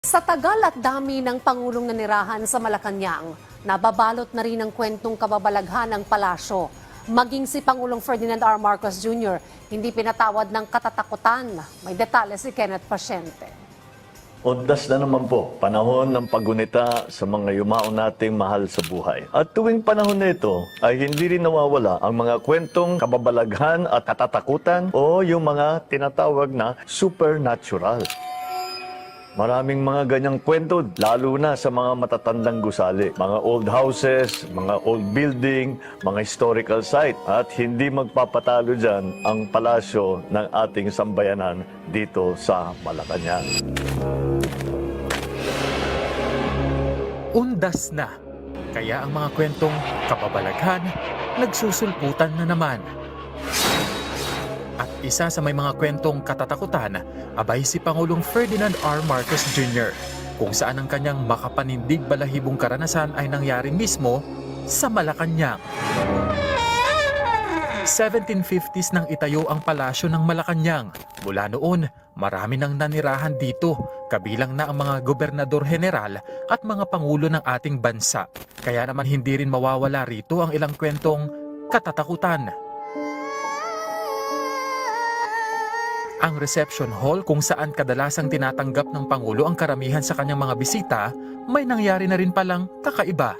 Sa tagal at dami ng Pangulong nanirahan sa Malacanang, nababalot na rin ang kwentong kababalaghan ng palasyo. Maging si Pangulong Ferdinand R. Marcos Jr. hindi pinatawad ng katatakutan. May detalye si Kenneth Pasyente. Undas na naman po, panahon ng paggunita sa mga yumao nating mahal sa buhay. At tuwing panahon na ito, ay hindi rin nawawala ang mga kwentong kababalaghan at katatakutan o yung mga tinatawag na supernatural. Maraming mga ganyang kwento, lalo na sa mga matatandang gusali. Mga old houses, mga old building, mga historical site. At hindi magpapatalo dyan ang palasyo ng ating sambayanan dito sa Malacanang. Undas na. Kaya ang mga kwentong kababalaghan, nagsusulputan na naman. At isa sa may mga kwentong katatakutan, abay si Pangulong Ferdinand R. Marcos Jr. kung saan ang kanyang makapanindig balahibong karanasan ay nangyari mismo sa Malacanang. 1750s nang itayo ang palasyo ng Malacanang. Mula noon, marami nang nanirahan dito, kabilang na ang mga gobernador general at mga pangulo ng ating bansa. Kaya naman hindi rin mawawala rito ang ilang kwentong katatakutan. Ang reception hall kung saan kadalasang tinatanggap ng Pangulo ang karamihan sa kanyang mga bisita, may nangyari na rin palang kakaiba.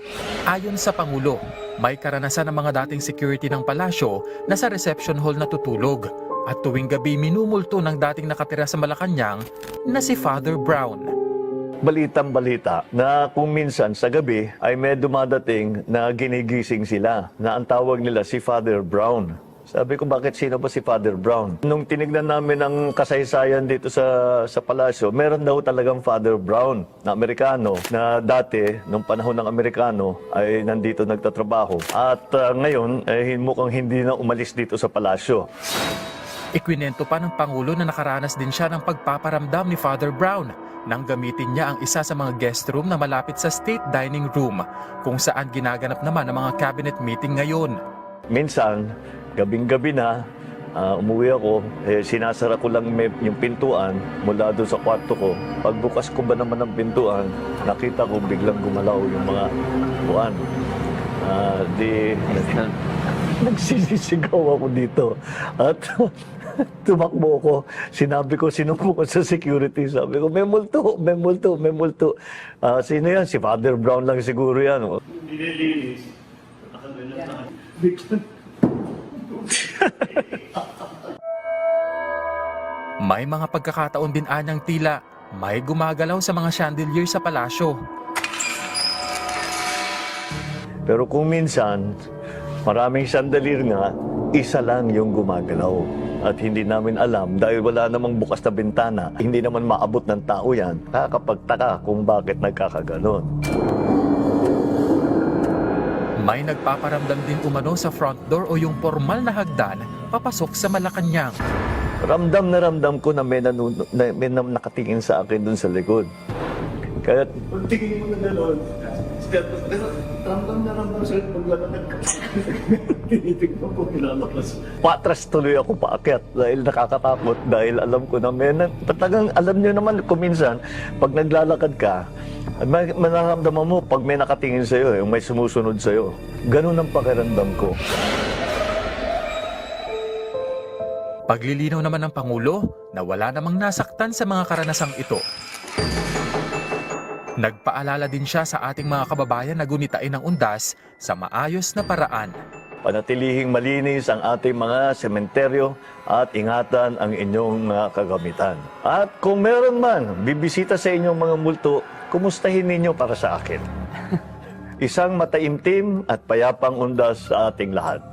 Ayon sa Pangulo, may karanasan ng mga dating security ng palasyo na sa reception hall natutulog. At tuwing gabi minumulto ng dating nakatira sa Malacanang na si Father Brown. Balitang-balita na kung minsan sa gabi ay may dumadating na ginigising sila na ang tawag nila si Father Brown. Sabi ko, bakit sino ba si Father Brown? Nung tinignan namin ang kasaysayan dito sa palasyo, meron daw talagang Father Brown na Amerikano na dati, nung panahon ng Amerikano, ay nandito nagtatrabaho. At ngayon, ay mukhang hindi na umalis dito sa palasyo. Ikwinento pa ng Pangulo na nakaranas din siya ng pagpaparamdam ni Father Brown nang gamitin niya ang isa sa mga guest room na malapit sa State Dining Room, kung saan ginaganap naman ang mga cabinet meeting ngayon. Minsan, gabing-gabi na, umuwi ako, sinasara ko lang yung pintuan mula doon sa kwarto ko. Pagbukas ko ba naman ng pintuan, nakita ko biglang gumalaw yung mga buwan. Nagsisisigaw ako dito. At tumakbo ako. Sinabi ko, sinubo ko sa security. Sabi ko, may multo, may multo, may multo. Sino yan? Si Father Brown lang siguro yan. Nililinis. May mga pagkakataon din anyang tila may gumagalaw sa mga chandelier sa palasyo. Pero kung minsan, maraming chandelier nga, isa lang yung gumagalaw. At hindi namin alam dahil wala namang bukas na bintana, hindi naman maabot ng tao yan. Nakakapagtaka kung bakit nagkakaganon. May nagpaparamdam din umano sa front door o yung formal na hagdan papasok sa Malacanang. Ramdam na ramdam ko na may nakatingin sa akin dun sa likod. Kaya pagtingin mo na gano'n, pero ramdam na ramdam sa paglalakad ka. Tinitignan ko pinalabas. Patras tuloy ako paakyat dahil nakakatakot dahil alam ko na talagang alam niyo naman kung minsan pag naglalakad ka, manaramdaman mo pag may nakatingin sa'yo, yung may sumusunod sa'yo. Ganun ang pakiramdam ko. Paglilinaw naman ng Pangulo na wala namang nasaktan sa mga karanasang ito. Nagpaalala din siya sa ating mga kababayan na gunitain ng undas sa maayos na paraan. Panatilihing malinis ang ating mga sementeryo at ingatan ang inyong mga kagamitan. At kung meron man bibisita sa inyong mga multo, kumustahin ninyo para sa akin. Isang mataimtim at payapang undas sa ating lahat.